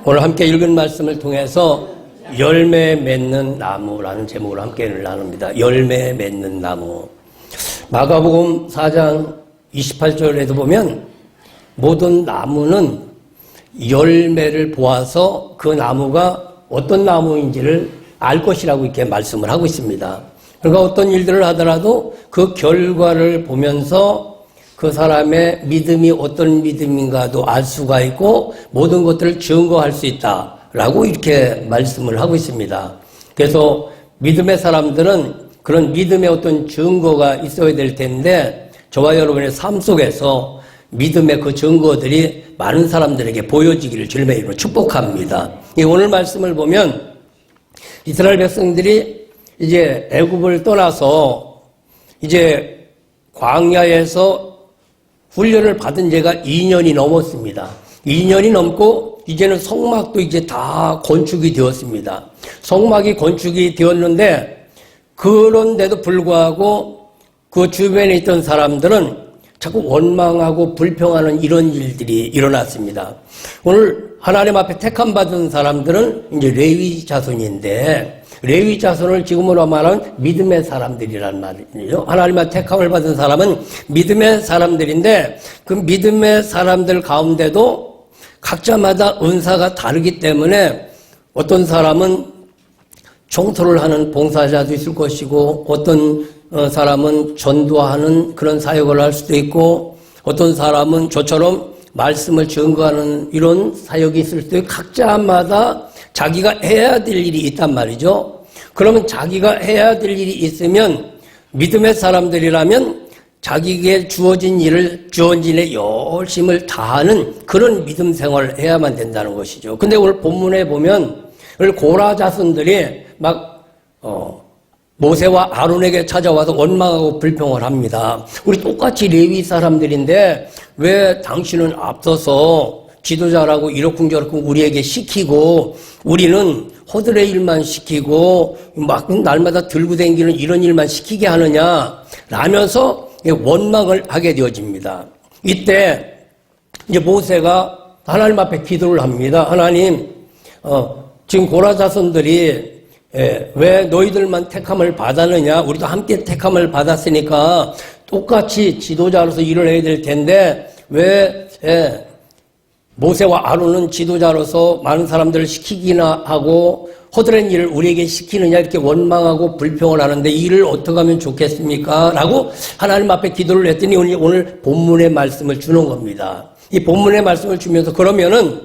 오늘 함께 읽은 말씀을 통해서 열매 맺는 나무라는 제목으로 함께 나눕니다. 열매 맺는 나무. 마가복음 4장 28절에도 보면 모든 나무는 열매를 보아서 그 나무가 어떤 나무인지를 알 것이라고 이렇게 말씀을 하고 있습니다. 그러니까 어떤 일들을 하더라도 그 결과를 보면서 그 사람의 믿음이 어떤 믿음인가도 알 수가 있고 모든 것들을 증거할 수 있다라고 이렇게 말씀을 하고 있습니다. 그래서 믿음의 사람들은 그런 믿음의 어떤 증거가 있어야 될 텐데 저와 여러분의 삶 속에서 믿음의 그 증거들이 많은 사람들에게 보여지기를 주님의 이름으로 축복합니다. 오늘 말씀을 보면 이스라엘 백성들이 이제 애굽을 떠나서 이제 광야에서 훈련을 받은 지가 2년이 넘었습니다. 2년이 넘고 이제는 성막도 이제 다 건축이 되었습니다. 성막이 건축이 되었는데 그런데도 불구하고 그 주변에 있던 사람들은 자꾸 원망하고 불평하는 이런 일들이 일어났습니다. 오늘 하나님 앞에 택함 받은 사람들은 이제 레위 자손인데 레위 자손을 지금으로 말하면 믿음의 사람들이란 말이죠. 하나님의 택함을 받은 사람은 믿음의 사람들인데 그 믿음의 사람들 가운데도 각자마다 은사가 다르기 때문에 어떤 사람은 청소를 하는 봉사자도 있을 것이고 어떤 사람은 전도하는 그런 사역을 할 수도 있고 어떤 사람은 저처럼 말씀을 증거하는 이런 사역이 있을 수도 있고 각자마다 자기가 해야 될 일이 있단 말이죠. 그러면 자기가 해야 될 일이 있으면 믿음의 사람들이라면 자기에게 주어진 일에 열심을 다하는 그런 믿음 생활을 해야만 된다는 것이죠. 근데 오늘 본문에 보면 오늘 고라 자손들이 막 모세와 아론에게 찾아와서 원망하고 불평을 합니다. 우리 똑같이 레위 사람들인데 왜 당신은 앞서서 지도자라고 이러쿵저러쿵 우리에게 시키고 우리는 허들의 일만 시키고 막 날마다 들고 다니는 이런 일만 시키게 하느냐 라면서 원망을 하게 되어집니다. 이때 이제 모세가 하나님 앞에 기도를 합니다. 하나님, 지금 고라 자손들이 왜 너희들만 택함을 받았느냐? 우리도 함께 택함을 받았으니까 똑같이 지도자로서 일을 해야 될 텐데 왜 모세와 아론은 지도자로서 많은 사람들을 시키기나 하고 허드렛 일을 우리에게 시키느냐 이렇게 원망하고 불평을 하는데 이 일을 어떻게 하면 좋겠습니까? 라고 하나님 앞에 기도를 했더니 오늘 본문의 말씀을 주는 겁니다. 이 본문의 말씀을 주면서 그러면은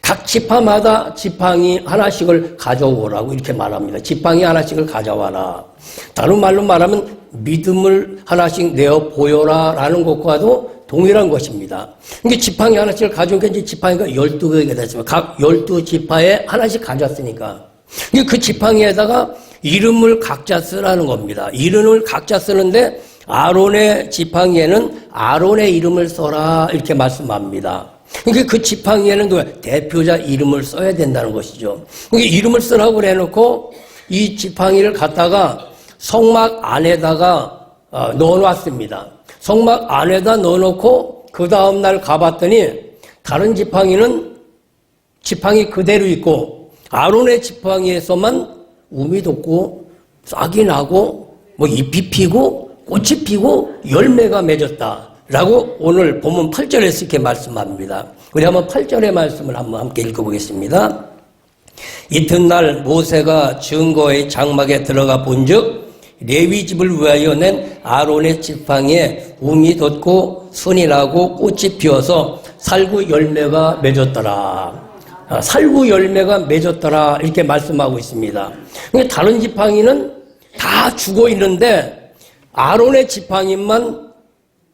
각 지파마다 지팡이 하나씩을 가져오라고 이렇게 말합니다. 지팡이 하나씩을 가져와라. 다른 말로 말하면 믿음을 하나씩 내어 보여라 라는 것과도 동일한 것입니다. 이게 지팡이 하나씩을 가져온 게 이제 지팡이가 12개가 됐습니다. 각 12지파에 하나씩 가져왔으니까. 그 지팡이에다가 이름을 각자 쓰라는 겁니다. 이름을 각자 쓰는데 아론의 지팡이에는 아론의 이름을 써라 이렇게 말씀합니다. 그러니까 그 지팡이에는 누가 대표자 이름을 써야 된다는 것이죠. 그러니까 이름을 쓰라고 그래놓고 이 지팡이를 갖다가 성막 안에다가 넣어놨습니다. 성막 안에다 넣어놓고 그 다음날 가봤더니 다른 지팡이는 지팡이 그대로 있고 아론의 지팡이에서만 우미 돋고 싹이 나고 뭐 잎이 피고 꽃이 피고 열매가 맺었다라고 오늘 본문 8절에서 이렇게 말씀합니다. 우리 한번 8절의 말씀을 한번 함께 읽어보겠습니다. 이튿날 모세가 증거의 장막에 들어가 본즉 레위 집을 위하여 낸 아론의 지팡이에 움이 돋고 순이 나고 꽃이 피어서 살구 열매가 맺었더라. 살구 열매가 맺었더라 이렇게 말씀하고 있습니다. 다른 지팡이는 다 죽어 있는데 아론의 지팡이만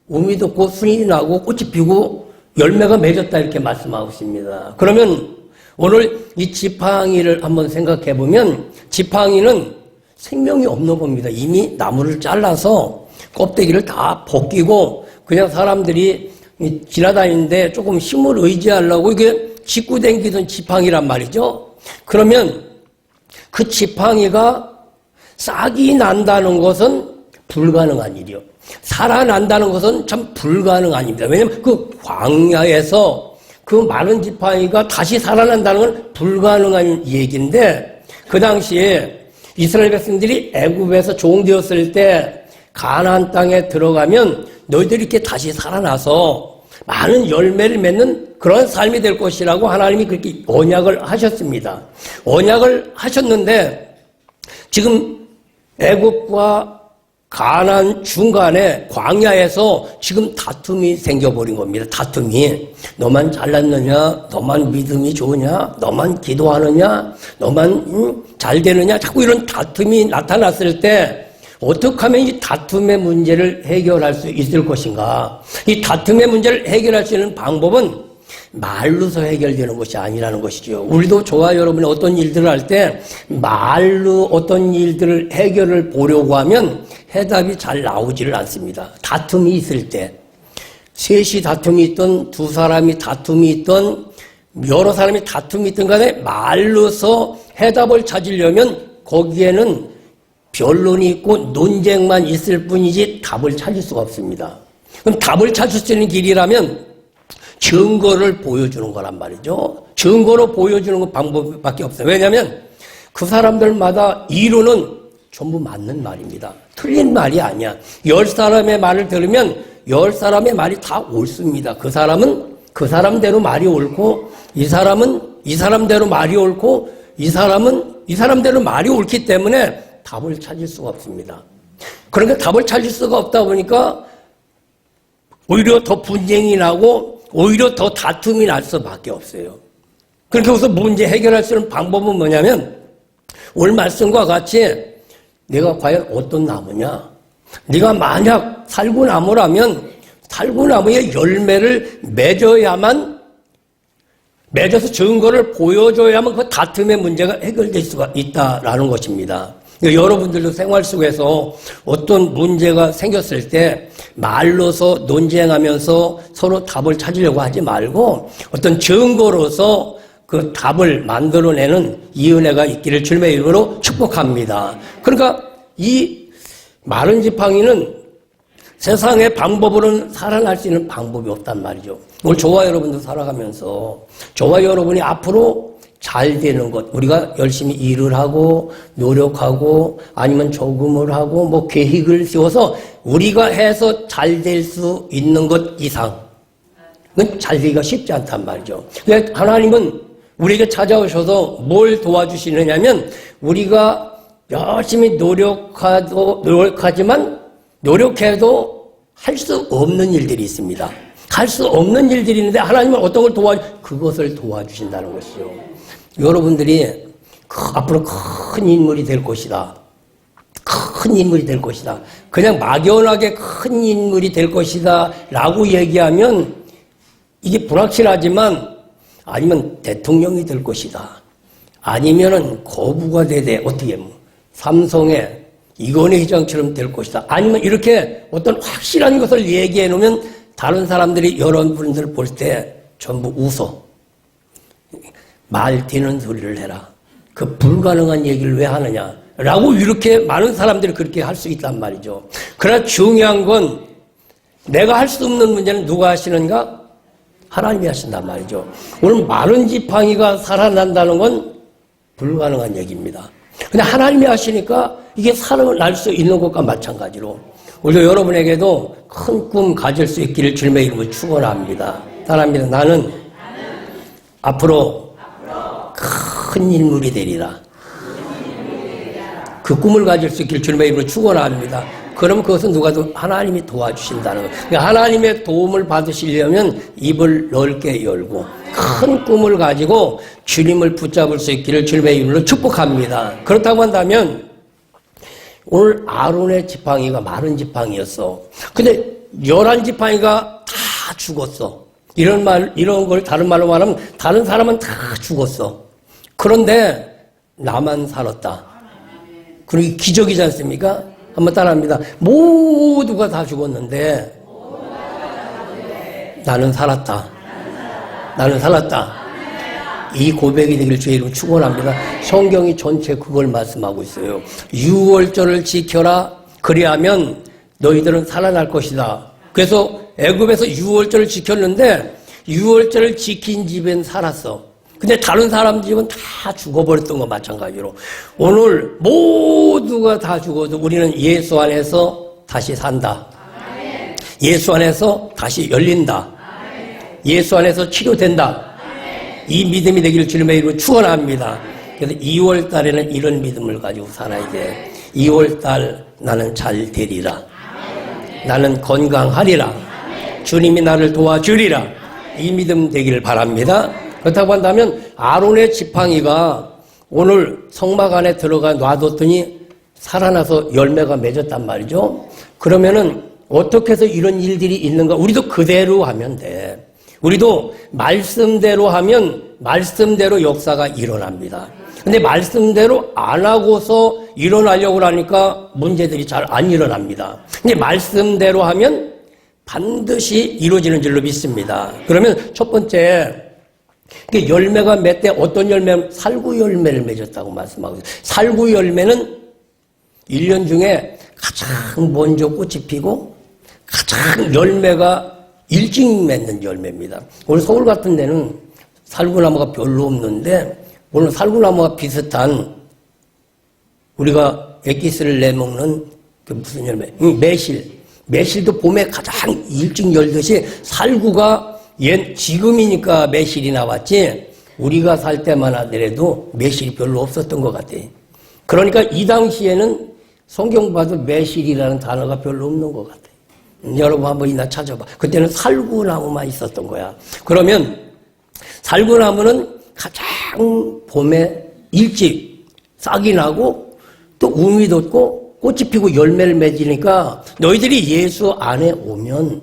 움이 돋고 순이 나고 꽃이 피고 열매가 맺었다 이렇게 말씀하고 있습니다. 그러면 오늘 이 지팡이를 한번 생각해 보면 지팡이는 생명이 없는 겁니다. 이미 나무를 잘라서 껍데기를 다 벗기고 그냥 사람들이 지나다니는데 조금 힘을 의지하려고 이게 짚고 다니던 지팡이란 말이죠. 그러면 그 지팡이가 싹이 난다는 것은 불가능한 일이요. 살아난다는 것은 참 불가능한 일입니다. 왜냐하면 그 광야에서 그 마른 지팡이가 다시 살아난다는 건 불가능한 얘기인데 그 당시에 이스라엘 백성들이 애굽에서 종되었을 때 가나안 땅에 들어가면 너희들이 이렇게 다시 살아나서 많은 열매를 맺는 그런 삶이 될 것이라고 하나님이 그렇게 언약을 하셨습니다. 언약을 하셨는데 지금 애굽과 가나안 중간에 광야에서 지금 다툼이 생겨버린 겁니다. 다툼이. 너만 잘났느냐? 너만 믿음이 좋으냐? 너만 기도하느냐? 너만 잘 되느냐? 자꾸 이런 다툼이 나타났을 때 어떻게 하면 이 다툼의 문제를 해결할 수 있을 것인가? 이 다툼의 문제를 해결할 수 있는 방법은 말로서 해결되는 것이 아니라는 것이죠. 우리도 저와 여러분이 어떤 일들을 할 때 말로 어떤 일들을 해결을 보려고 하면 해답이 잘 나오지를 않습니다. 다툼이 있을 때, 셋이 다툼이 있던 두 사람이 다툼이 있던 여러 사람이 다툼이 있던 간에 말로서 해답을 찾으려면 거기에는 변론이 있고 논쟁만 있을 뿐이지 답을 찾을 수가 없습니다. 그럼 답을 찾을 수 있는 길이라면 증거를 보여주는 거란 말이죠. 증거로 보여주는 것 방법밖에 없어요. 왜냐하면 그 사람들마다 이론은 전부 맞는 말입니다. 틀린 말이 아니야. 10사람의 말을 들으면 10사람의 말이 다 옳습니다. 그 사람은 그 사람대로 말이 옳고 이 사람은 이 사람대로 말이 옳고 이 사람은 이 사람대로 말이 옳기 때문에 답을 찾을 수가 없습니다. 그러니까 답을 찾을 수가 없다 보니까 오히려 더 분쟁이 나고 오히려 더 다툼이 날 수밖에 없어요. 그렇게 해서 문제 해결할 수 있는 방법은 뭐냐면 오늘 말씀과 같이 내가 과연 어떤 나무냐? 네가 만약 살구나무라면 살구나무의 열매를 맺어서 증거를 보여줘야만 그 다툼의 문제가 해결될 수가 있다라는 것입니다. 여러분들도 생활 속에서 어떤 문제가 생겼을 때 말로서 논쟁하면서 서로 답을 찾으려고 하지 말고 어떤 증거로서 그 답을 만들어내는 이 은혜가 있기를 주님의 이름으로 축복합니다. 그러니까 이 마른 지팡이는 세상의 방법으로는 살아날 수 있는 방법이 없단 말이죠. 오늘 저와 여러분도 살아가면서 저와 여러분이 앞으로 잘 되는 것, 우리가 열심히 일을 하고 노력하고 아니면 조금을 하고 뭐 계획을 세워서 우리가 해서 잘 될 수 있는 것 이상 그건 잘 되기가 쉽지 않단 말이죠. 하나님은 우리에게 찾아오셔서 뭘 도와주시느냐면 우리가 열심히 노력하지만 노력해도 할 수 없는 일들이 있습니다. 할 수 없는 일들이 있는데 하나님은 어떤 걸 그것을 도와주신다는 것이죠. 여러분들이 앞으로 큰 인물이 될 것이다. 큰 인물이 될 것이다. 그냥 막연하게 큰 인물이 될 것이다 라고 얘기하면 이게 불확실하지만 아니면 대통령이 될 것이다. 아니면은 거부가 되되 어떻게 삼성의 이건희 회장처럼 될 것이다. 아니면 이렇게 어떤 확실한 것을 얘기해 놓으면 다른 사람들이 여러분들 볼 때 전부 웃어. 말 되는 소리를 해라. 그 불가능한 얘기를 왜 하느냐. 라고 이렇게 많은 사람들이 그렇게 할 수 있단 말이죠. 그러나 중요한 건 내가 할 수 없는 문제는 누가 하시는가? 하나님이 하신단 말이죠. 오늘 마른 지팡이가 살아난다는 건 불가능한 얘기입니다. 근데 하나님이 하시니까 이게 살아날 수 있는 것과 마찬가지로 오늘 여러분에게도 큰 꿈 가질 수 있기를 주님의 이름으로 축원합니다. 따라합니다. 나는 앞으로 큰 인물이 되리라. 그 꿈을 가질 수 있기를 주님의 이름으로 축원합니다. 그럼 그것은 누가도 하나님이 도와주신다는 거예요. 그러니까 하나님의 도움을 받으시려면 입을 넓게 열고 큰 꿈을 가지고 주님을 붙잡을 수 있기를 주님의 이름으로 축복합니다. 그렇다고 한다면 오늘 아론의 지팡이가 마른 지팡이였어. 근데 11지팡이가 다 죽었어. 이런 걸 다른 말로 말하면 다른 사람은 다 죽었어. 그런데 나만 살았다. 그러기 기적이지 않습니까? 한번 따라합니다. 모두가 다 죽었는데 나는 살았다. 나는 살았다. 이 고백이 되기를 주의 이름으로 축원합니다. 성경이 전체 그걸 말씀하고 있어요. 유월절을 지켜라. 그리하면 너희들은 살아날 것이다. 그래서 애굽에서 유월절을 지켰는데 유월절을 지킨 집엔 살았어. 근데 다른 사람 집은 다 죽어버렸던 거 마찬가지로 오늘 모두가 다 죽어도 우리는 예수 안에서 다시 산다. 예수 안에서 다시 열린다. 예수 안에서 치료된다. 이 믿음이 되기를 주님의 이름으로 축원합니다. 그래서 2월 달에는 이런 믿음을 가지고 살아야 돼. 2월 달 나는 잘 되리라. 나는 건강하리라. 주님이 나를 도와주리라. 이 믿음 되기를 바랍니다. 그렇다고 한다면 아론의 지팡이가 오늘 성막 안에 들어가 놔뒀더니 살아나서 열매가 맺었단 말이죠. 그러면은 어떻게 해서 이런 일들이 있는가? 우리도 그대로 하면 돼. 우리도 말씀대로 하면 말씀대로 역사가 일어납니다. 근데 말씀대로 안 하고서 일어나려고 하니까 문제들이 잘 안 일어납니다. 근데 말씀대로 하면 반드시 이루어지는 줄로 믿습니다. 그러면 첫 번째, 열매가 맺되 어떤 열매는 살구 열매를 맺었다고 말씀하고 있어요. 살구 열매는 1년 중에 가장 먼저 꽃이 피고 가장 열매가 일찍 맺는 열매입니다. 오늘 서울 같은 데는 살구나무가 별로 없는데 오늘 살구나무와 비슷한 우리가 액기스를 내먹는 그 무슨 열매? 매실도 봄에 가장 일찍 열듯이 살구가 지금이니까 매실이 나왔지 우리가 살 때만 하더라도 매실이 별로 없었던 것 같아요. 그러니까 이 당시에는 성경 봐도 매실이라는 단어가 별로 없는 것 같아요. 여러분 한번 이나 찾아봐. 그때는 살구나무만 있었던 거야. 그러면 살구나무는 가장 봄에 일찍 싹이 나고 또 움이 돋고 꽃이 피고 열매를 맺으니까 너희들이 예수 안에 오면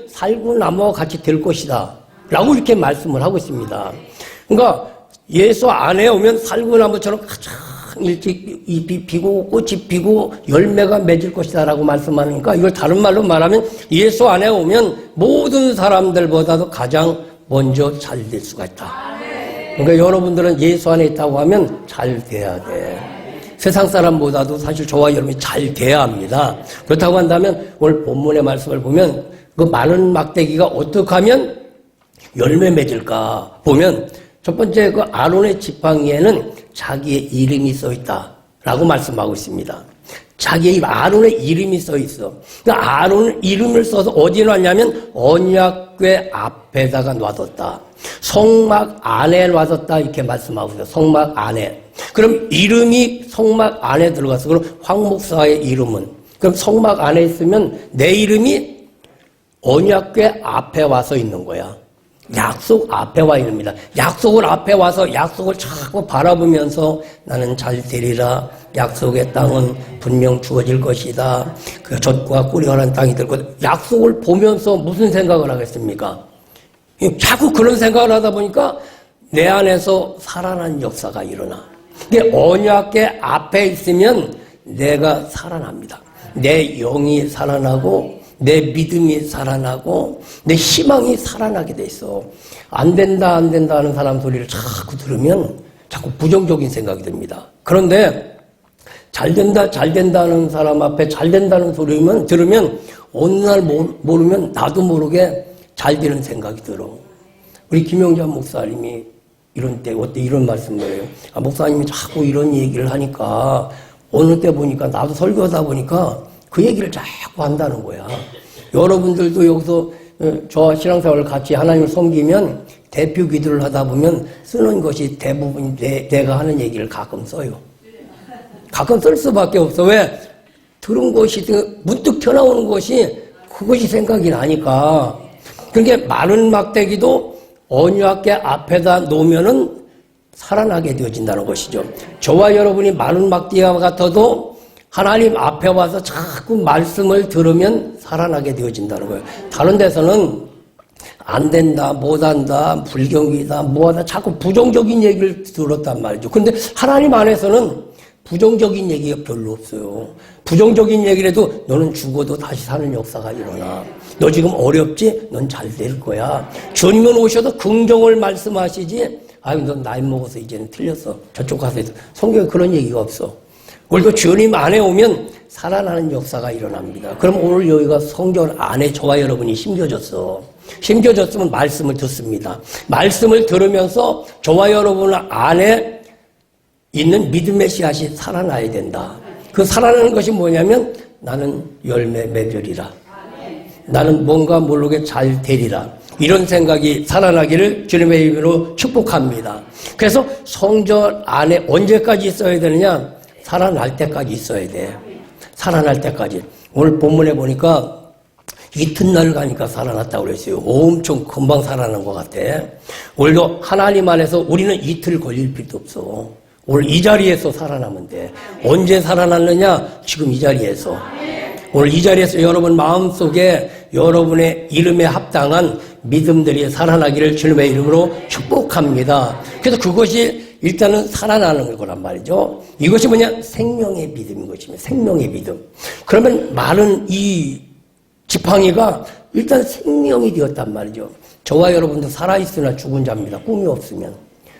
살구나무와 같이 될 것이다 라고 이렇게 말씀을 하고 있습니다. 그러니까 예수 안에 오면 살구나무처럼 가장 일찍 잎이 피고 꽃이 피고 열매가 맺을 것이다 라고 말씀하니까 이걸 다른 말로 말하면 예수 안에 오면 모든 사람들보다도 가장 먼저 잘 될 수가 있다. 그러니까 여러분들은 예수 안에 있다고 하면 잘 돼야 돼. 세상 사람보다도 사실 저와 여러분이 잘 돼야 합니다. 그렇다고 한다면 오늘 본문의 말씀을 보면 그 많은 막대기가 어떻게 하면 열매 맺을까 보면 첫 번째 그 아론의 지팡이에는 자기의 이름이 써 있다라고 말씀하고 있습니다. 자기의 아론의 이름이 써 있어. 그러니까 아론은 이름을 써서 어디에 놨냐면 언약궤 앞에다가 놔뒀다. 성막 안에 놔뒀다 이렇게 말씀하고 있어요. 성막 안에. 그럼 이름이 성막 안에 들어갔어. 그럼 황 목사의 이름은 그럼 성막 안에 있으면 내 이름이 언약궤 앞에 와서 있는 거야. 약속 앞에 와 있습니다. 약속을 앞에 와서 약속을 자꾸 바라보면서 나는 잘 되리라. 약속의 땅은 분명 주어질 것이다. 그 젖과 꿀이 흐르는 땅이 될 것. 약속을 보면서 무슨 생각을 하겠습니까? 자꾸 그런 생각을 하다 보니까 내 안에서 살아난 역사가 일어나. 이게 언약궤 앞에 있으면 내가 살아납니다. 내 영이 살아나고 내 믿음이 살아나고 내 희망이 살아나게 돼 있어. 안 된다 하는 사람 소리를 자꾸 들으면 자꾸 부정적인 생각이 듭니다. 그런데 잘 된다 하는 사람 앞에 잘 된다는 소리만 들으면 어느 날 모르면 나도 모르게 잘 되는 생각이 들어. 우리 김영자 목사님이 이런 때 어때 이런 말씀을 해요. 목사님이 자꾸 이런 얘기를 하니까 어느 때 보니까 나도 설교하다 보니까 그 얘기를 자꾸 한다는 거야. 여러분들도 여기서 저와 신앙생활을 같이 하나님을 섬기면 대표 기도를 하다 보면 쓰는 것이 대부분 내가 하는 얘기를 가끔 써요. 가끔 쓸 수밖에 없어. 왜? 들은 것이 문득 튀어나오는 것이 그것이 생각이 나니까. 그러니까 마른 막대기도 언약궤 앞에다 놓으면은 살아나게 되어진다는 것이죠. 저와 여러분이 마른 막대기와 같아도 하나님 앞에 와서 자꾸 말씀을 들으면 살아나게 되어진다는 거예요. 다른 데서는 안 된다, 못한다, 불경이다, 뭐하다 자꾸 부정적인 얘기를 들었단 말이죠. 근데 하나님 안에서는 부정적인 얘기가 별로 없어요. 부정적인 얘기를 해도 너는 죽어도 다시 사는 역사가 일어나. 너 지금 어렵지? 넌 잘 될 거야. 주님은 오셔도 긍정을 말씀하시지 아유 넌 나이 먹어서 이제는 틀렸어. 저쪽 가서 성경에 그런 얘기가 없어. 오늘도 주님 안에 오면 살아나는 역사가 일어납니다. 그럼 오늘 여기가 성경 안에 저와 여러분이 심겨졌어. 힘겨졌으면 말씀을 듣습니다. 말씀을 들으면서 저와 여러분 안에 있는 믿음의 씨앗이 살아나야 된다. 그 살아나는 것이 뭐냐면 나는 열매 맺으리라. 나는 뭔가 모르게 잘 되리라. 이런 생각이 살아나기를 주님의 이름으로 축복합니다. 그래서 성전 안에 언제까지 있어야 되느냐? 살아날 때까지 있어야 돼. 살아날 때까지. 오늘 본문에 보니까 이튿날 가니까 살아났다고 그랬어요. 엄청 금방 살아난 것 같아. 오늘도 하나님 안에서 우리는 이틀 걸릴 필요도 없어. 오늘 이 자리에서 살아나면 돼. 언제 살아났느냐? 지금 이 자리에서. 오늘 이 자리에서 여러분 마음속에 여러분의 이름에 합당한 믿음들이 살아나기를 주님의 이름으로 축복합니다. 그래서 그것이 일단은 살아나는 거란 말이죠. 이것이 뭐냐? 생명의 믿음인 것입니다. 생명의 믿음. 그러면 많은 이 지팡이가 일단 생명이 되었단 말이죠. 저와 여러분도 살아있으나 죽은 자입니다. 꿈이 없으면.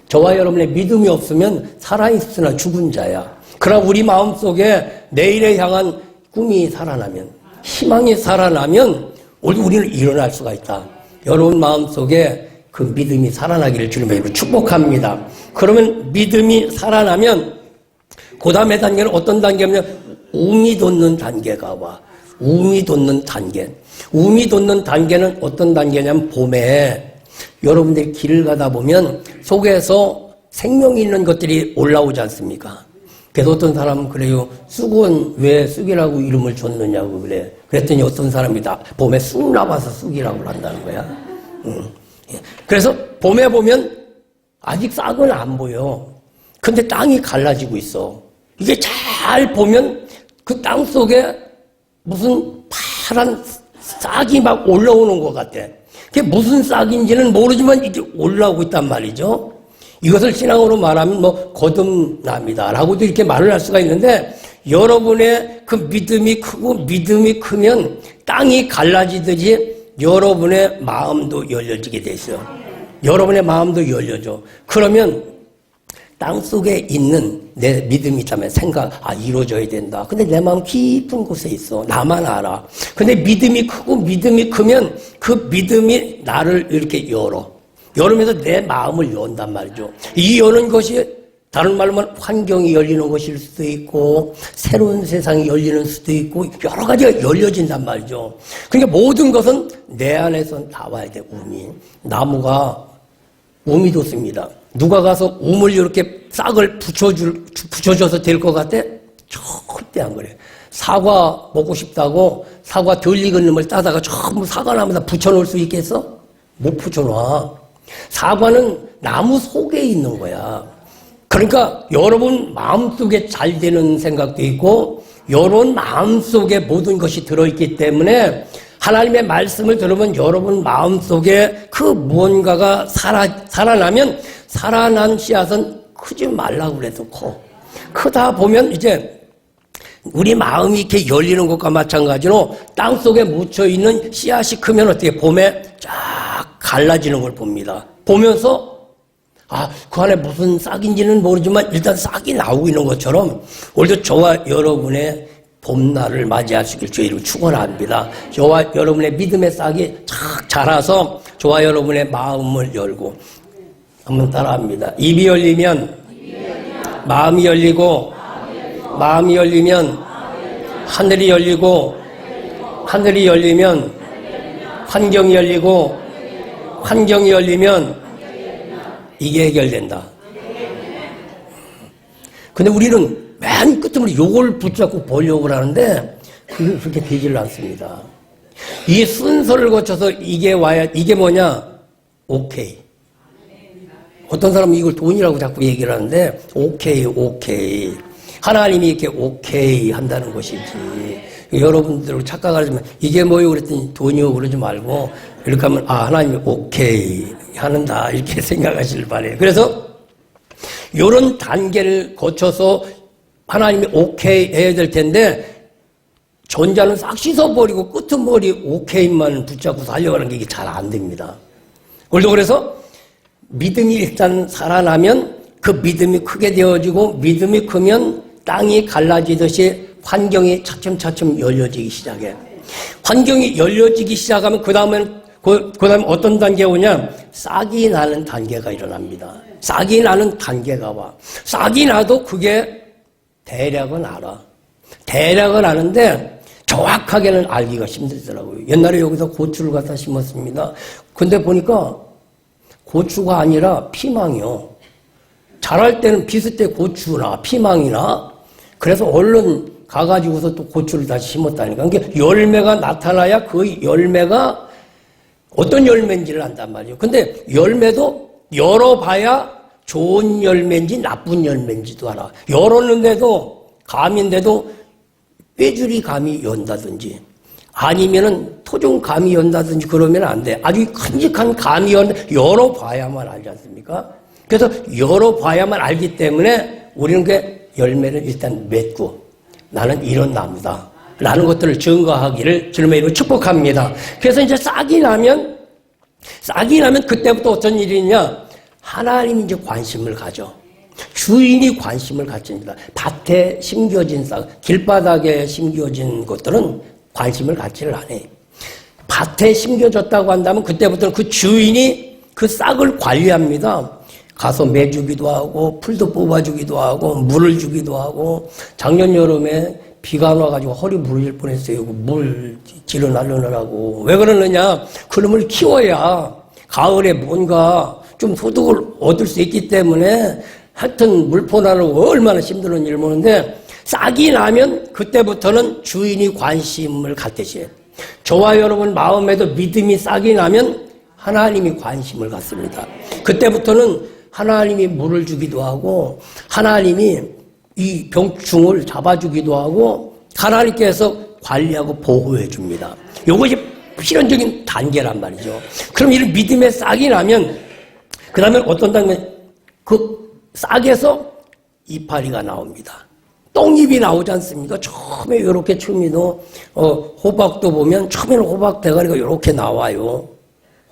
저와 여러분의 믿음이 없으면 살아있으나 죽은 자야. 그러나 우리 마음속에 내일에 향한 꿈이 살아나면, 희망이 살아나면 우리는 일어날 수가 있다. 여러분 마음속에 그 믿음이 살아나기를 주님의 이름으로 축복합니다. 그러면 믿음이 살아나면 그 다음에 단계는 어떤 단계냐면 움이 돋는 단계가 와. 움이 돋는 단계. 움이 돋는 단계는 어떤 단계냐면 봄에 여러분들이 길을 가다 보면 속에서 생명이 있는 것들이 올라오지 않습니까? 그래서 어떤 사람은 그래요. 쑥은 왜 쑥이라고 이름을 줬느냐고 그래. 그랬더니 어떤 사람이 다 봄에 쑥 나와서 쑥이라고 한다는 거야. 그래서 봄에 보면 아직 싹은 안 보여. 근데 땅이 갈라지고 있어. 이게 잘 보면 그 땅 속에 무슨 파란 싹이 막 올라오는 것 같아. 그게 무슨 싹인지는 모르지만 이게 올라오고 있단 말이죠. 이것을 신앙으로 말하면 뭐 거듭납니다라고도 이렇게 말을 할 수가 있는데 여러분의 그 믿음이 크고 믿음이 크면 땅이 갈라지듯이 여러분의 마음도 열려지게 돼 있어요. 여러분의 마음도 열려져. 그러면 땅 속에 있는 내 믿음이 있다면 이루어져야 된다. 근데 내 마음 깊은 곳에 있어. 나만 알아. 근데 믿음이 크고 믿음이 크면 그 믿음이 나를 이렇게 열으면서 내 마음을 연단 말이죠. 이 여는 것이 다른 말로 하면 환경이 열리는 것일 수도 있고 새로운 세상이 열리는 수도 있고 여러 가지가 열려진단 말이죠. 그러니까 모든 것은 내 안에서 나와야 돼. 움이. 나무가 움이 돋습니다. 누가 가서 움을 이렇게 싹을 붙여줘서 될 것 같아? 절대 안 그래. 사과 먹고 싶다고 사과 덜 익은 놈을 따다가 전부 사과나무에다 붙여놓을 수 있겠어? 못 붙여놔. 사과는 나무 속에 있는 거야. 그러니까 여러분 마음속에 잘 되는 생각도 있고 여러분 마음속에 모든 것이 들어있기 때문에 하나님의 말씀을 들으면 여러분 마음속에 그 무언가가 살아나면 살아난 씨앗은 크지 말라고 그래도 커. 크다 보면 이제 우리 마음이 이렇게 열리는 것과 마찬가지로 땅속에 묻혀있는 씨앗이 크면 어떻게 봄에 쫙 갈라지는 걸 봅니다. 보면서 그 안에 무슨 싹인지는 모르지만 일단 싹이 나오고 있는 것처럼 오늘도 저와 여러분의 봄날을 맞이할 수 있길 주의 이름으로 축원합니다. 저와 여러분의 믿음의 싹이 착 자라서 저와 여러분의 마음을 열고 한번 따라합니다. 입이 열리면 마음이 열리고 마음이 열리면 하늘이 열리고 하늘이 열리면 환경이 열리고 환경이 열리면 이게 해결된다. 근데 우리는 맨 끝으로 요걸 붙잡고 보려고 하는데 그게 그렇게 되질 않습니다. 이 순서를 거쳐서 이게 와야 이게 뭐냐? 오케이. 어떤 사람은 이걸 돈이라고 자꾸 얘기를 하는데 오케이. 하나님이 이렇게 오케이 한다는 것이지. 여러분들 착각하지만 이게 뭐요? 그랬더니 돈이요 그러지 말고 이렇게 하면 하나님이 오케이 하는다 이렇게 생각하시길 바래요. 그래서 이런 단계를 거쳐서 하나님이 오케이 해야 될 텐데 전자는 싹 씻어버리고 끄트머리 오케이만 붙잡고 살려가는 게 이게 잘 안 됩니다. 오늘도 그래서 믿음이 일단 살아나면 그 믿음이 크게 되어지고 믿음이 크면 땅이 갈라지듯이 환경이 차츰차츰 열려지기 시작해. 환경이 열려지기 시작하면 그 다음에는 그다음에 어떤 단계가 오냐? 싹이 나는 단계가 일어납니다. 싹이 나는 단계가 와. 싹이 나도 그게 대략은 알아. 대략은 아는데 정확하게는 알기가 힘들더라고요. 옛날에 여기서 고추를 갖다 심었습니다. 근데 보니까 고추가 아니라 피망이요. 자랄 때는 비슷해 고추나 피망이나. 그래서 얼른 가가지고서 또 고추를 다시 심었다니까. 그러니까 열매가 나타나야 그 열매가 어떤 열매인지를 안단 말이에요. 근데 열매도 열어봐야 좋은 열매인지 나쁜 열매인지도 알아. 열었는데도 감인데도 꾀줄이 감이 연다든지 아니면은 토종 감이 연다든지 그러면 안 돼. 아주 큼직한 감이 열어봐야만 알지 않습니까? 그래서 열어봐야만 알기 때문에 우리는 그 열매를 일단 맺고 나는 이런 나무다 라는 것들을 증거하기를 주님의 이름으로 축복합니다. 그래서 이제 싹이 나면 그때부터 어떤 일이 있냐? 하나님이 이제 관심을 가져. 주인이 관심을 갖습니다. 밭에 심겨진 싹, 길바닥에 심겨진 것들은 관심을 갖지를 않아요. 밭에 심겨졌다고 한다면 그때부터는 그 주인이 그 싹을 관리합니다. 가서 매주기도 하고 풀도 뽑아주기도 하고 물을 주기도 하고 작년 여름에 비가 와가지고 허리 무르질 뻔했어요. 물 질러 날려놓으라고. 왜 그러느냐? 그놈을 키워야 가을에 뭔가 좀 소득을 얻을 수 있기 때문에 하여튼 물포나르고 얼마나 힘든 일 보는데 싹이 나면 그때부터는 주인이 관심을 갖듯이 저와 여러분 마음에도 믿음이 싹이 나면 하나님이 관심을 갖습니다. 그때부터는 하나님이 물을 주기도 하고 하나님이 이 병충을 잡아주기도 하고 하나님께서 관리하고 보호해 줍니다. 이것이 필연적인 단계란 말이죠. 그럼 이런 믿음의 싹이 나면 그 다음에 어떤 단계? 그 싹에서 이파리가 나옵니다. 똥잎이 나오지 않습니까? 처음에 이렇게 처음에도 호박도 보면 처음에는 호박 대가리가 이렇게 나와요.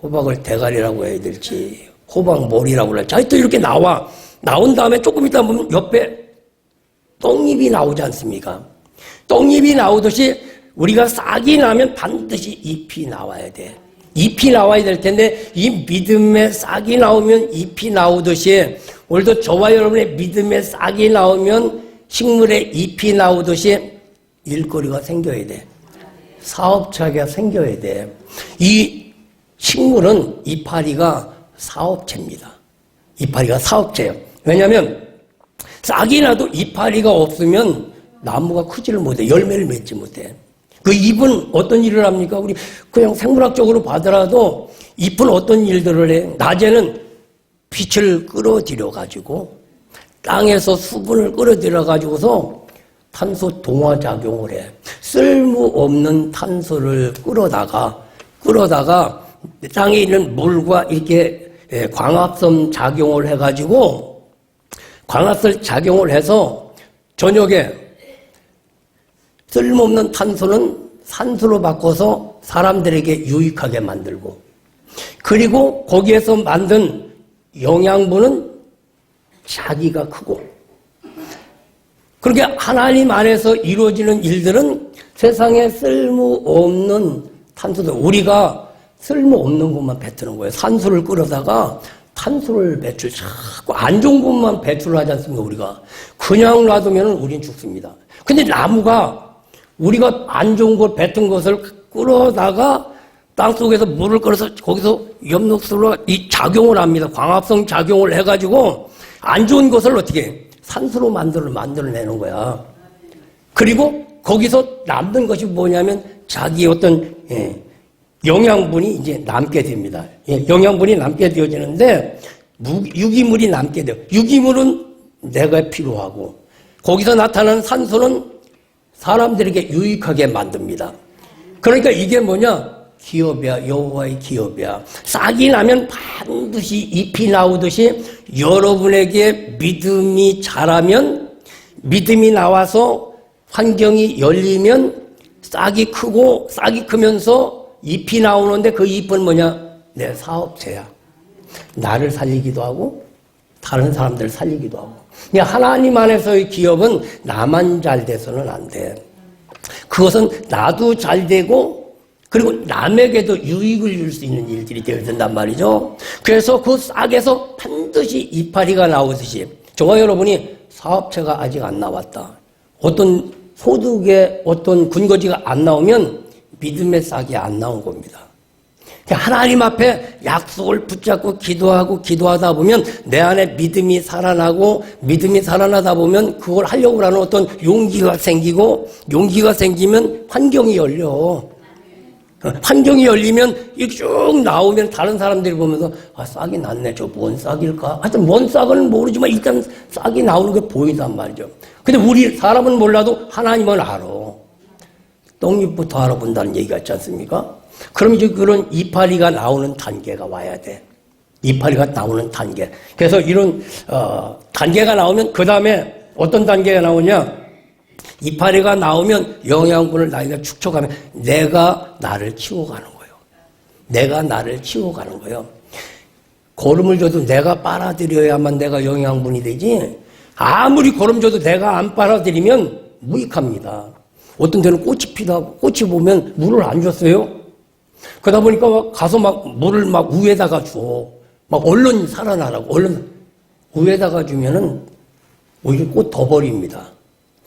호박을 대가리라고 해야 될지 호박 머리라고 할지 하여튼 이렇게 나온 다음에 조금 있다 보면 옆에 똥잎이 나오지 않습니까? 똥잎이 나오듯이 우리가 싹이 나면 반드시 잎이 나와야 돼. 잎이 나와야 될 텐데 이 믿음의 싹이 나오면 잎이 나오듯이 오늘도 저와 여러분의 믿음의 싹이 나오면 식물의 잎이 나오듯이 일거리가 생겨야 돼. 사업체가 생겨야 돼. 이 식물은 이파리가 사업체입니다. 이파리가 사업체예요. 왜냐하면 싹이 나도 이파리가 없으면 나무가 크지를 못해. 열매를 맺지 못해. 그 잎은 어떤 일을 합니까? 우리 그냥 생물학적으로 봐더라도 잎은 어떤 일들을 해? 낮에는 빛을 끌어들여가지고 땅에서 수분을 끌어들여가지고서 탄소 동화작용을 해. 쓸모없는 탄소를 끌어다가 땅에 있는 물과 이렇게 광합성 작용을 해가지고 광합성 작용을 해서 저녁에 쓸모없는 탄소는 산소로 바꿔서 사람들에게 유익하게 만들고 그리고 거기에서 만든 영양분은 자기가 크고 그렇게 하나님 안에서 이루어지는 일들은 세상에 쓸모없는 탄소들 우리가 쓸모없는 것만 뱉는 거예요. 산소를 끌어다가 탄소를 배출 자꾸 안 좋은 것만 배출하지 않습니까? 우리가 그냥 놔두면 우린 죽습니다. 근데 나무가 우리가 안 좋은 것 뱉은 것을 끌어다가 땅속에서 물을 끌어서 거기서 엽록소로 이 작용을 합니다. 광합성 작용을 해가지고 안 좋은 것을 어떻게 해? 산소로 만들어내는 거야. 그리고 거기서 남는 것이 뭐냐면 자기 어떤 영양분이 이제 남게 됩니다. 영양분이 남게 되어지는데 유기물이 남게 돼요. 유기물은 내가 필요하고 거기서 나타나는 산소는 사람들에게 유익하게 만듭니다. 그러니까 이게 뭐냐? 기업이야. 여호와의 기업이야. 싹이 나면 반드시 잎이 나오듯이 여러분에게 믿음이 자라면 믿음이 나와서 환경이 열리면 싹이 크고 싹이 크면서 잎이 나오는데 그 잎은 뭐냐? 내 사업체야. 나를 살리기도 하고 다른 사람들을 살리기도 하고. 하나님 안에서의 기업은 나만 잘 돼서는 안 돼. 그것은 나도 잘 되고 그리고 남에게도 유익을 줄 수 있는 일들이 되어야 된단 말이죠. 그래서 그 싹에서 반드시 이파리가 나오듯이 저와 여러분이 사업체가 아직 안 나왔다. 어떤 소득의 어떤 근거지가 안 나오면 믿음의 싹이 안 나온 겁니다. 하나님 앞에 약속을 붙잡고 기도하다 보면 내 안에 믿음이 살아나고 믿음이 살아나다 보면 그걸 하려고 하는 어떤 용기가 생기고 용기가 생기면 환경이 열려. 환경이 열리면 쭉 나오면 다른 사람들이 보면서 싹이 났네. 저 뭔 싹일까? 하여튼 뭔 싹은 모르지만 일단 싹이 나오는 게 보인단 말이죠. 근데 우리 사람은 몰라도 하나님은 알아. 떡잎부터 알아본다는 얘기가 있지 않습니까? 그럼 이제 그런 이파리가 나오는 단계가 와야 돼. 이파리가 나오는 단계. 그래서 이런 단계가 나오면 그 다음에 어떤 단계가 나오냐? 이파리가 나오면 영양분을 나이가 축적하면 내가 나를 키워가는 거예요. 내가 나를 키워가는 거예요. 거름을 줘도 내가 빨아들여야만 내가 영양분이 되지 아무리 거름 줘도 내가 안 빨아들이면 무익합니다. 어떤 데는 꽃이 피다 꽃이 보면 물을 안 줬어요. 그러다 보니까 가서 막 물을 막 위에다가 줘. 막 얼른 살아나라고 얼른 위에다가 주면은 오히려 꽃 더 버립니다.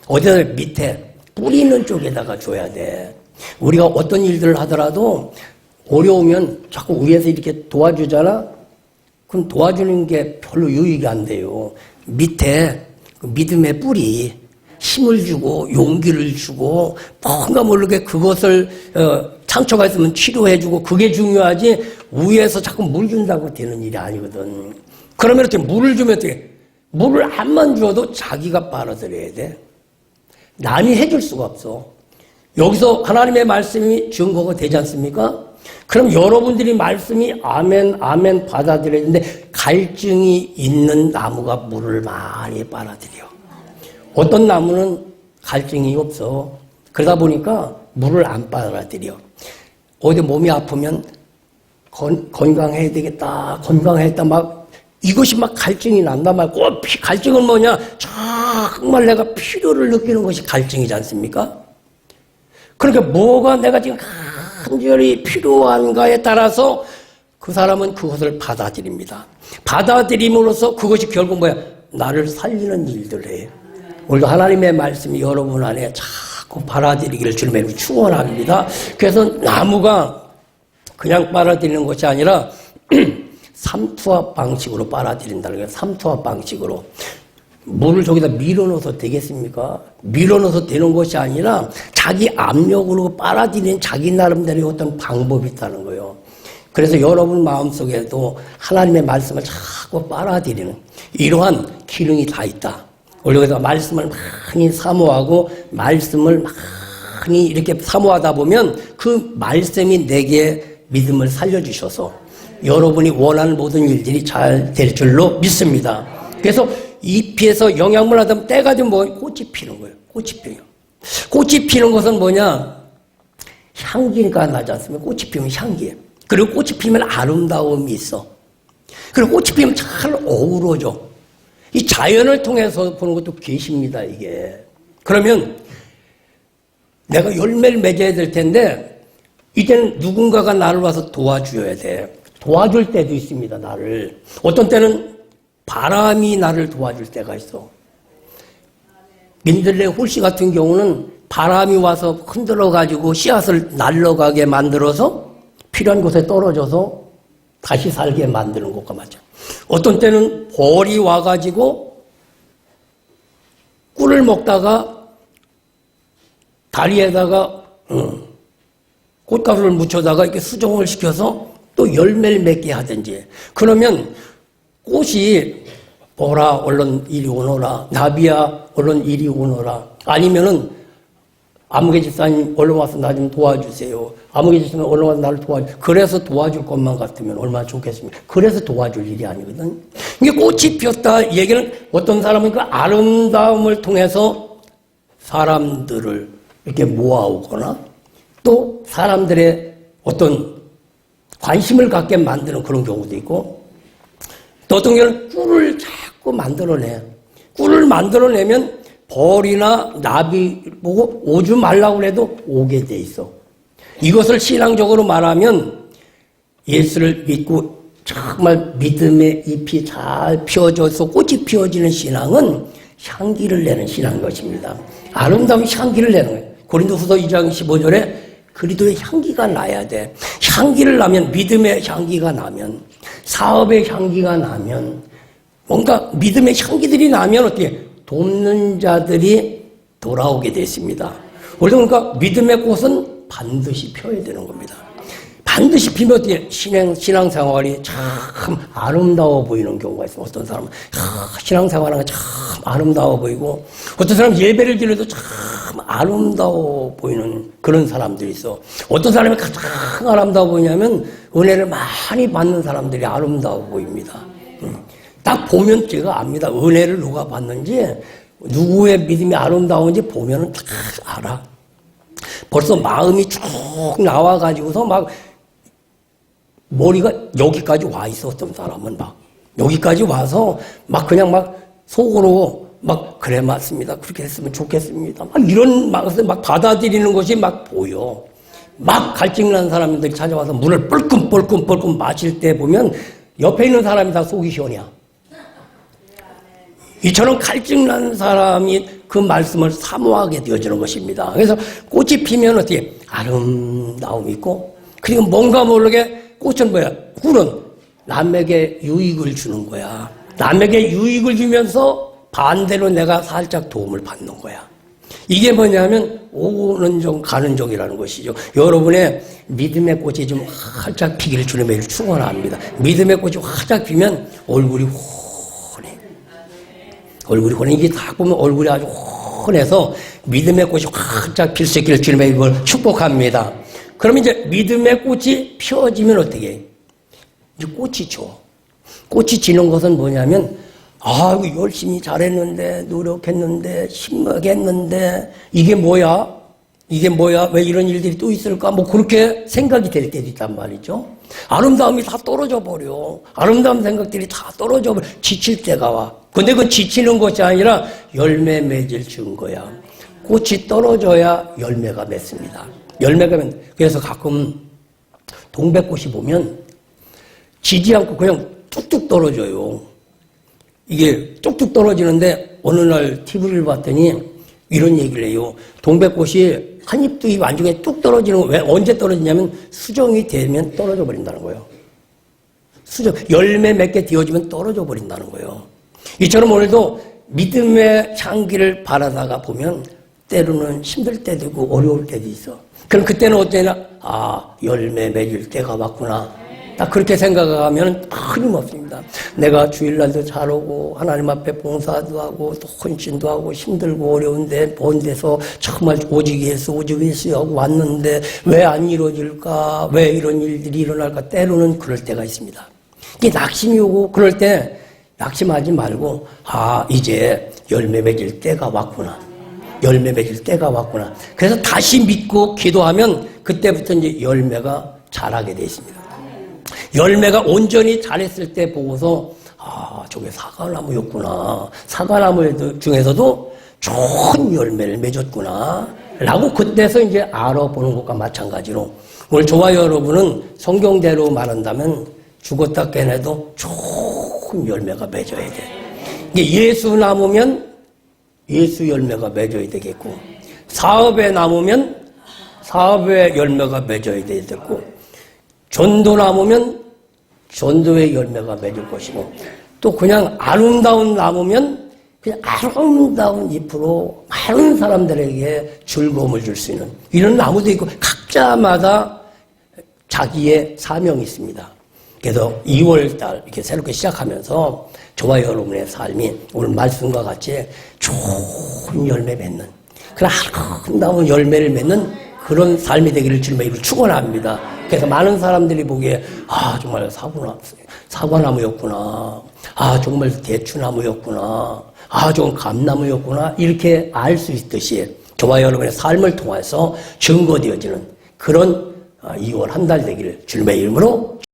어디다 밑에 뿌리 있는 쪽에다가 줘야 돼. 우리가 어떤 일들을 하더라도 어려우면 자꾸 위에서 이렇게 도와주잖아? 그럼 도와주는 게 별로 유익이 안 돼요. 밑에 그 믿음의 뿌리, 힘을 주고 용기를 주고 뭔가 모르게 그것을 상처가 있으면 치료해주고 그게 중요하지 위에서 자꾸 물 준다고 되는 일이 아니거든. 그러면 이렇게 물을 주면 어떻게 물을 한만 주어도 자기가 빨아들여야 돼. 남이 해줄 수가 없어. 여기서 하나님의 말씀이 증거가 되지 않습니까? 그럼 여러분들이 말씀이 아멘 아멘 받아들여야 되는데 갈증이 있는 나무가 물을 많이 빨아들여. 어떤 나무는 갈증이 없어. 그러다 보니까 물을 안 빨아들여. 어디 몸이 아프면 건강해야 되겠다. 건강했다 막 이것이 막 갈증이 난단 말이야. 꼭 갈증은 뭐냐? 정말 내가 필요를 느끼는 것이 갈증이지 않습니까? 그러니까 뭐가 내가 지금 간절히 필요한가에 따라서 그 사람은 그것을 받아들입니다. 받아들임으로써 그것이 결국 뭐야? 나를 살리는 일들을 해요. 오늘도 하나님의 말씀이 여러분 안에 자꾸 받아들이기를 주님의 축원합니다. 그래서 나무가 그냥 빨아들이는 것이 아니라 삼투압 방식으로 빨아들인다는 거예요. 삼투압 방식으로. 물을 저기다 밀어넣어서 되겠습니까? 밀어넣어서 되는 것이 아니라 자기 압력으로 빨아들이는 자기 나름대로의 어떤 방법이 있다는 거예요. 그래서 여러분 마음속에도 하나님의 말씀을 자꾸 빨아들이는 이러한 기능이 다 있다. 원래 말씀을 많이 사모하고 말씀을 많이 이렇게 사모하다 보면 그 말씀이 내게 믿음을 살려주셔서 여러분이 원하는 모든 일들이 잘 될 줄로 믿습니다. 그래서 잎에서 영양분을 하다 때가 되면 뭐 꽃이 피는 거예요. 꽃이 피요. 꽃이 피는 것은 뭐냐? 향기가 나지 않습니까? 꽃이 피면 향기예요. 그리고 꽃이 피면 아름다움이 있어. 그리고 꽃이 피면 잘 어우러져. 이 자연을 통해서 보는 것도 계십니다, 이게. 그러면 내가 열매를 맺어야 될 텐데 이제는 누군가가 나를 와서 도와줘야 돼. 도와줄 때도 있습니다, 나를. 어떤 때는 바람이 나를 도와줄 때가 있어. 민들레 홀씨 같은 경우는 바람이 와서 흔들어가지고 씨앗을 날아가게 만들어서 필요한 곳에 떨어져서 다시 살게 만드는 것과 맞아. 어떤 때는 벌이 와가지고 꿀을 먹다가 다리에다가 꽃가루를 묻혀다가 이렇게 수정을 시켜서 또 열매를 맺게 하든지. 그러면 꽃이 보라 얼른 이리 오너라. 나비야 얼른 이리 오너라. 아니면은 아무개 집사님 얼른 와서 나 좀 도와주세요. 아무개 집사님 얼른 와서 나를 도와주세요. 그래서 도와줄 것만 같으면 얼마나 좋겠습니까? 그래서 도와줄 일이 아니거든. 이게 꽃이 피었다 얘기는 어떤 사람은 그 아름다움을 통해서 사람들을 이렇게 모아오거나 또 사람들의 어떤 관심을 갖게 만드는 그런 경우도 있고 또 어떤 경우는 꿀을 자꾸 만들어내. 꿀을 만들어내면 벌이나 나비 보고 오지 말라고 해도 오게 돼 있어. 이것을 신앙적으로 말하면 예수를 믿고 정말 믿음의 잎이 잘 피어져서 꽃이 피어지는 신앙은 향기를 내는 신앙인 것입니다. 아름다운 향기를 내는 거예요. 고린도후서 2장 15절에 그리스도의 향기가 나야 돼. 향기를 나면, 믿음의 향기가 나면, 사업의 향기가 나면, 뭔가 믿음의 향기들이 나면 어떻게 돕는 자들이 돌아오게 됐습니다. 그러니까 믿음의 꽃은 반드시 펴야 되는 겁니다. 반드시 피면 어떻게 신앙생활이 참 아름다워 보이는 경우가 있어요. 어떤 사람은 신앙생활하는 게 참 아름다워 보이고, 어떤 사람은 예배를 드려도 참 아름다워 보이는 그런 사람들이 있어. 어떤 사람이 가장 아름다워 보이냐면 은혜를 많이 받는 사람들이 아름다워 보입니다. 딱 보면 제가 압니다. 은혜를 누가 받는지, 누구의 믿음이 아름다운지 보면 딱 알아. 벌써 마음이 쭉 나와가지고서 막 머리가 여기까지 와 있어. 어떤 사람은 막 여기까지 와서 막 그냥 막 속으로 막 그래 맞습니다. 그렇게 했으면 좋겠습니다. 막 이런 막 받아들이는 것이 막 보여. 막 갈증난 사람들이 찾아와서 물을 뻘끔뻘끔 마실 때 보면 옆에 있는 사람이 다 속이 시원해요. 이처럼 갈증난 사람이 그 말씀을 사모하게 되어지는 것입니다. 그래서 꽃이 피면 어떻게 아름다움이 있고, 그리고 뭔가 모르게 꽃은 뭐야? 꿀은 남에게 유익을 주는 거야. 남에게 유익을 주면서 반대로 내가 살짝 도움을 받는 거야. 이게 뭐냐면 오는 종 가는 종이라는 것이죠. 여러분의 믿음의 꽃이 좀 활짝 피기를 주님의 이름으로 축원합니다. 믿음의 꽃이 활짝 피면 얼굴이 혼해. 이게 딱 보면 얼굴이 아주 혼해서 믿음의 꽃이 활짝 필 수 있기를 주님의 이름으로 축복합니다. 그러면 이제 믿음의 꽃이 피어지면 어떻게 해? 이제 꽃이 져. 꽃이 지는 것은 뭐냐면, 열심히 잘했는데, 노력했는데, 신명했는데, 이게 뭐야? 왜 이런 일들이 또 있을까? 뭐 그렇게 생각이 될 때도 있단 말이죠. 아름다움이 다 떨어져 버려. 아름다운 생각들이 다 떨어져 버려. 지칠 때가 와. 근데 그 지치는 것이 아니라 열매 맺을 증거야. 꽃이 떨어져야 열매가 맺습니다. 그래서 가끔 동백꽃이 보면 지지 않고 그냥 뚝뚝 떨어져요. 이게 뚝뚝 떨어지는데 어느 날 TV를 봤더니 이런 얘기를 해요. 동백꽃이 한 잎 두 잎 안중에 뚝 떨어지는 거, 왜 언제 떨어지냐면 수정이 되면 떨어져 버린다는 거예요. 열매 몇 개 띄워지면 떨어져 버린다는 거예요. 이처럼 오늘도 믿음의 향기를 바라다가 보면 때로는 힘들 때도 있고 어려울 때도 있어. 그럼 그때는 어쩌나? 열매 맺을 때가 왔구나. 딱 그렇게 생각하면 끊임없습니다. 내가 주일날도 잘 오고 하나님 앞에 봉사도 하고 또 헌신도 하고 힘들고 어려운데 먼 데서 정말 오직 예수 하고 왔는데 왜 안 이루어질까? 왜 이런 일들이 일어날까? 때로는 그럴 때가 있습니다. 이게 낙심이 오고 그럴 때 낙심하지 말고 이제 열매 맺을 때가 왔구나. 그래서 다시 믿고 기도하면 그때부터 이제 열매가 자라게 되어 있습니다. 열매가 온전히 자랐을 때 보고서 저게 사과나무였구나. 사과나무 중에서도 좋은 열매를 맺었구나. 라고 그때서 이제 알아보는 것과 마찬가지로 오늘 저와 여러분은 성경대로 말한다면 죽었다 깨내도 좋은 열매가 맺어야 돼. 이게 예수 나무면 예수 열매가 맺어야 되겠고, 사업에 남으면 사업의 열매가 맺어야 되겠고, 전도 나무면 전도의 열매가 맺을 것이고, 또 그냥 아름다운 나무면 그냥 아름다운 잎으로 많은 사람들에게 즐거움을 줄 수 있는 이런 나무도 있고, 각자마다 자기의 사명이 있습니다. 그래서 2월달 이렇게 새롭게 시작하면서 저와 여러분의 삶이 오늘 말씀과 같이 좋은 열매 맺는, 그런 아름다운 열매를 맺는 그런 삶이 되기를 주님의 이름으로 축원합니다. 그래서 많은 사람들이 보기에 정말 사과나무였구나. 정말 대추나무였구나. 정말 감나무였구나. 이렇게 알 수 있듯이 저와 여러분의 삶을 통해서 증거되어지는 그런 2월 한 달 되기를 주님의 이름으로